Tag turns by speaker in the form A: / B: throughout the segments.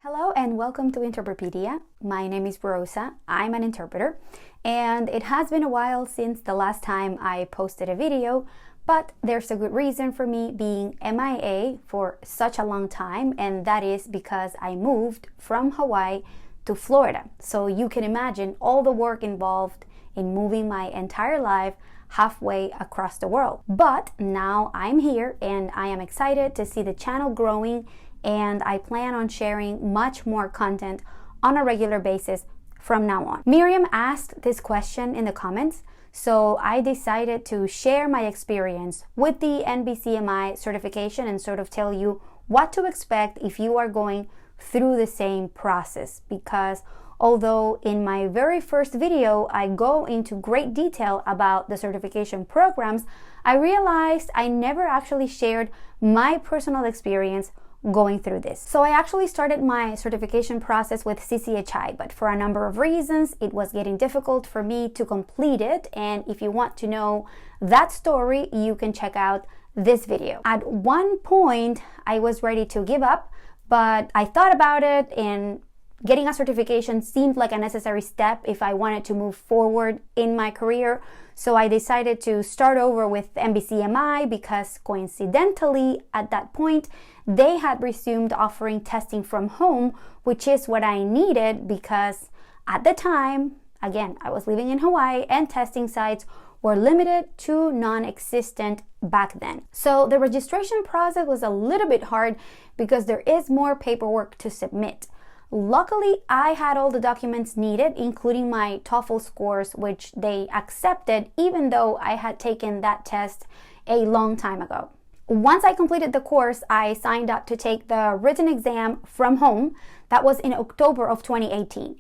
A: Hello and welcome to Interprepedia. My name is Rosa. I'm an interpreter, and it has been a while since the last time I posted a video, but there's a good reason for me being MIA for such a long time, and that is because I moved from Hawaii to Florida. So you can imagine all the work involved in moving my entire life halfway across the world. But now I'm here and I am excited to see the channel growing, and I plan on sharing much more content on a regular basis from now on. Miriam asked this question in the comments, so I decided to share my experience with the NBCMI certification and sort of tell you what to expect if you are going through the same process. Because although in my very first video I go into great detail about the certification programs, I realized I never actually shared my personal experience going through this. So I actually started my certification process with CCHI, but for a number of reasons it was getting difficult for me to complete it, and if you want to know that story, you can check out this video. At one point I was ready to give up, but I thought about it, and getting a certification seemed like a necessary step if I wanted to move forward in my career. So I decided to start over with NBCMI because coincidentally at that point they had resumed offering testing from home, which is what I needed because at the time, again, I was living in Hawaii and testing sites were limited to non-existent back then. So the registration process was a little bit hard because there is more paperwork to submit. Luckily, I had all the documents needed, including my TOEFL scores, which they accepted even though I had taken that test a long time ago. Once I completed the course, I signed up to take the written exam from home. That was in October of 2018.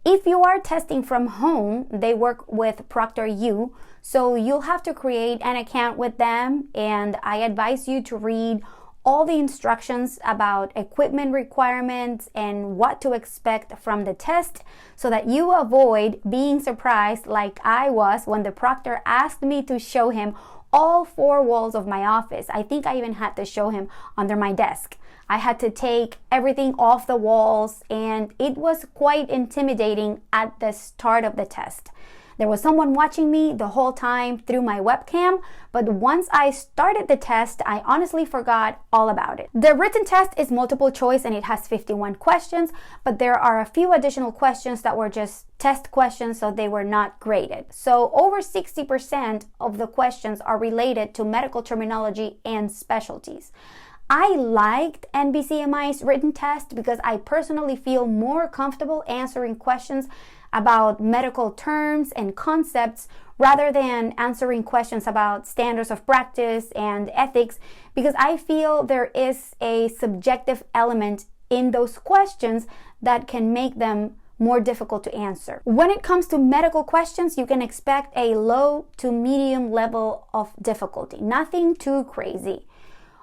A: If you are testing from home, they work with ProctorU, so you'll have to create an account with them, and I advise you to read all the instructions about equipment requirements and what to expect from the test so that you avoid being surprised like I was when the proctor asked me to show him all four walls of my office. I think I even had to show him under my desk. I had to take everything off the walls, and it was quite intimidating at the start of the test. There was someone watching me the whole time through my webcam, but once I started the test, I honestly forgot all about it. The written test is multiple choice and it has 51 questions, but there are a few additional questions that were just test questions, so they were not graded. So over 60% of the questions are related to medical terminology and specialties. I liked NBCMI's written test because I personally feel more comfortable answering questions about medical terms and concepts rather than answering questions about standards of practice and ethics, because I feel there is a subjective element in those questions that can make them more difficult to answer. When it comes to medical questions, you can expect a low to medium level of difficulty, nothing too crazy.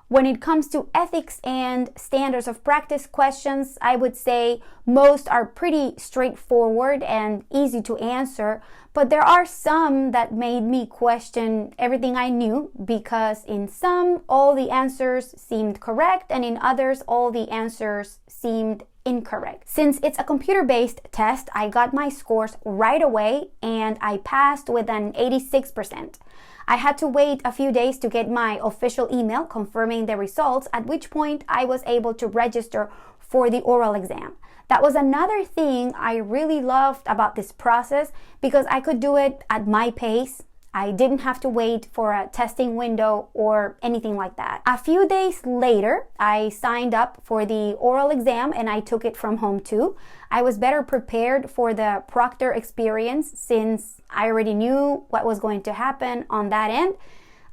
A: When it comes to ethics and standards of practice questions, I would say most are pretty straightforward and easy to answer, but there are some that made me question everything I knew, because in some, all the answers seemed correct, and in others, all the answers seemed incorrect. Since it's a computer-based test, I got my scores right away and I passed with an 86%. I had to wait a few days to get my official email confirming the results, at which point I was able to register for the oral exam. That was another thing I really loved about this process because I could do it at my pace. I didn't have to wait for a testing window or anything like that. A few days later, I signed up for the oral exam and I took it from home too. I was better prepared for the proctor experience since I already knew what was going to happen on that end.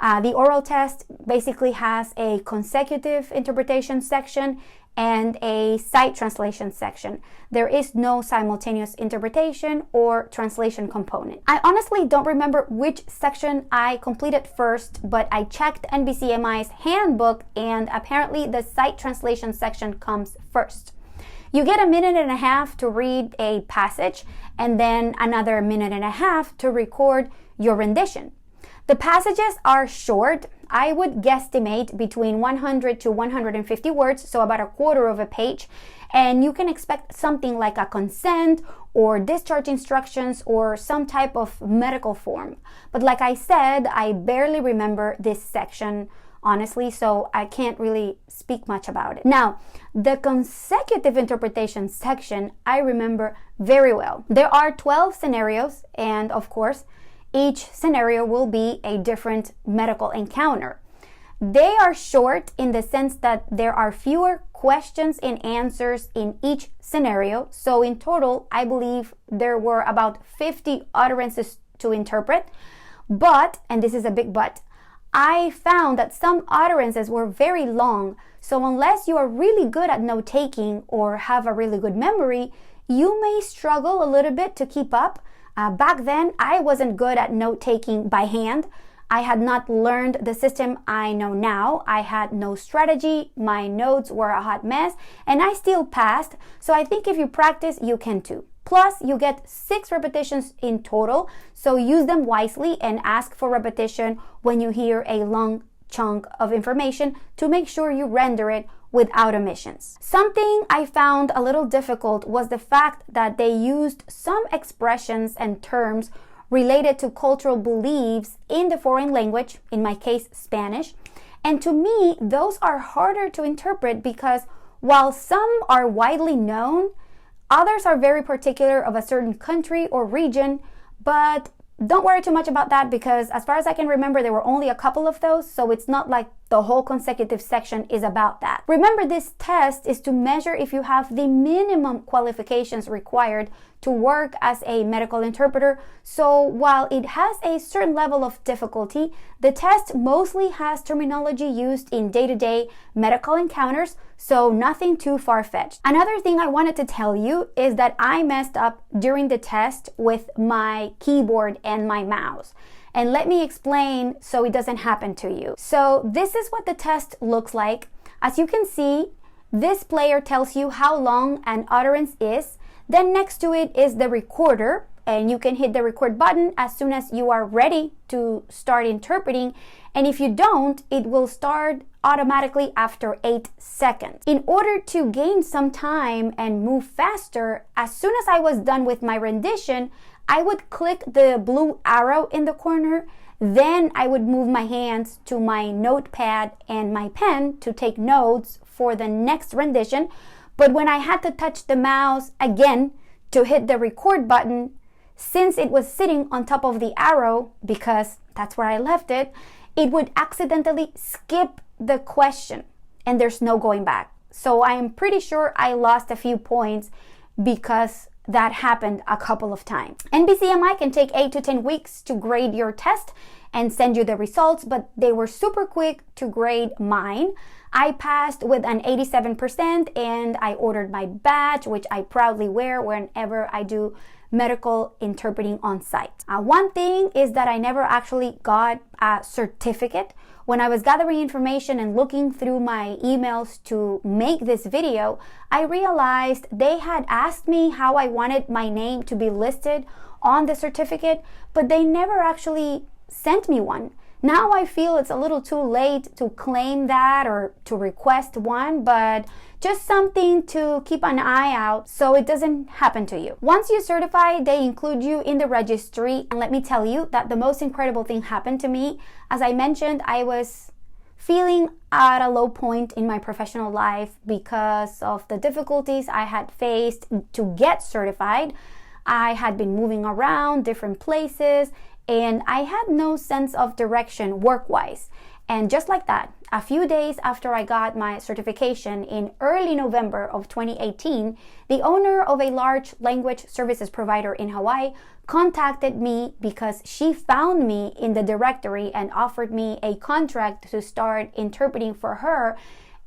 A: The oral test basically has a consecutive interpretation section and a sight translation section. There is no simultaneous interpretation or translation component. I honestly don't remember which section I completed first, but I checked NBCMI's handbook and apparently the sight translation section comes first. You get a minute and a half to read a passage and then another minute and a half to record your rendition. The passages are short. I would guesstimate between 100 to 150 words, so about a quarter of a page. and you can expect something like a consent or discharge instructions or some type of medical form. But like I said, I barely remember this section, honestly, so I can't really speak much about it. Now, the consecutive interpretation section, I remember very well. There are 12 scenarios, and of course, each scenario will be a different medical encounter. They are short in the sense that there are fewer questions and answers in each scenario. So in total, I believe there were about 50 utterances to interpret. But, and this is a big but, I found that some utterances were very long. So unless you are really good at note-taking or have a really good memory, you may struggle a little bit to keep up. Back then, I wasn't good at note-taking by hand. I had not learned the system I know now. I had no strategy. My notes were a hot mess, and I still passed. So I think if you practice, you can too. Plus, you get 6 repetitions in total, so use them wisely and ask for repetition when you hear a long chunk of information to make sure you render it without omissions. Something I found a little difficult was the fact that they used some expressions and terms related to cultural beliefs in the foreign language, in my case, Spanish. And to me, those are harder to interpret because while some are widely known, others are very particular of a certain country or region, but don't worry too much about that because as far as I can remember, there were only a couple of those, so it's not like the whole consecutive section is about that. Remember, this test is to measure if you have the minimum qualifications required to work as a medical interpreter. So while it has a certain level of difficulty, the test mostly has terminology used in day-to-day medical encounters, so nothing too far-fetched. Another thing I wanted to tell you is that I messed up during the test with my keyboard and my mouse. And let me explain so it doesn't happen to you. So this is what the test looks like. As you can see, this player tells you how long an utterance is. Then next to it is the recorder, and you can hit the record button as soon as you are ready to start interpreting. And if you don't, it will start automatically after 8 seconds. In order to gain some time and move faster, as soon as I was done with my rendition, I would click the blue arrow in the corner. Then I would move my hands to my notepad and my pen to take notes for the next rendition. But when I had to touch the mouse again to hit the record button, since it was sitting on top of the arrow, because that's where I left it, it would accidentally skip the question and there's no going back. So I am pretty sure I lost a few points because that happened a couple of times. NBCMI can take 8 to 10 weeks to grade your test and send you the results, but they were super quick to grade mine. I passed with an 87% and I ordered my badge, which I proudly wear whenever I do medical interpreting on site. One thing is that I never actually got a certificate. When I was gathering information and looking through my emails to make this video, I realized they had asked me how I wanted my name to be listed on the certificate, but they never actually sent me one. Now I feel it's a little too late to claim that or to request one, but just something to keep an eye out so it doesn't happen to you. Once you certify, they include you in the registry. And let me tell you that the most incredible thing happened to me. As I mentioned, I was feeling at a low point in my professional life because of the difficulties I had faced to get certified. I had been moving around different places and I had no sense of direction work-wise. And just like that, a few days after I got my certification in early November of 2018, the owner of a large language services provider in Hawaii contacted me because she found me in the directory and offered me a contract to start interpreting for her.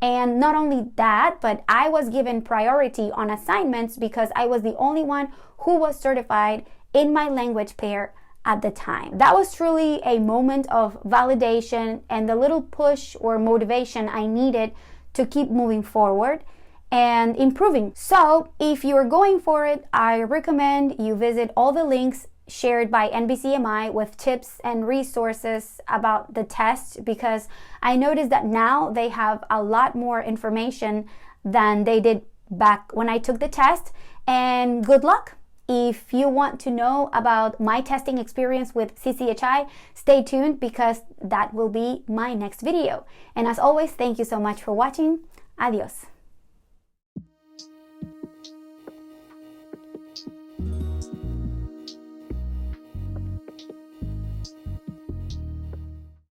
A: And not only that, but I was given priority on assignments because I was the only one who was certified in my language pair at the time. That was truly a moment of validation and the little push or motivation I needed to keep moving forward and improving. So if you're going for it, I recommend you visit all the links shared by NBCMI with tips and resources about the test, because I noticed that now they have a lot more information than they did back when I took the test, and good luck. If you want to know about my testing experience with CCHI, stay tuned because that will be my next video. And as always, thank you so much for watching. Adios.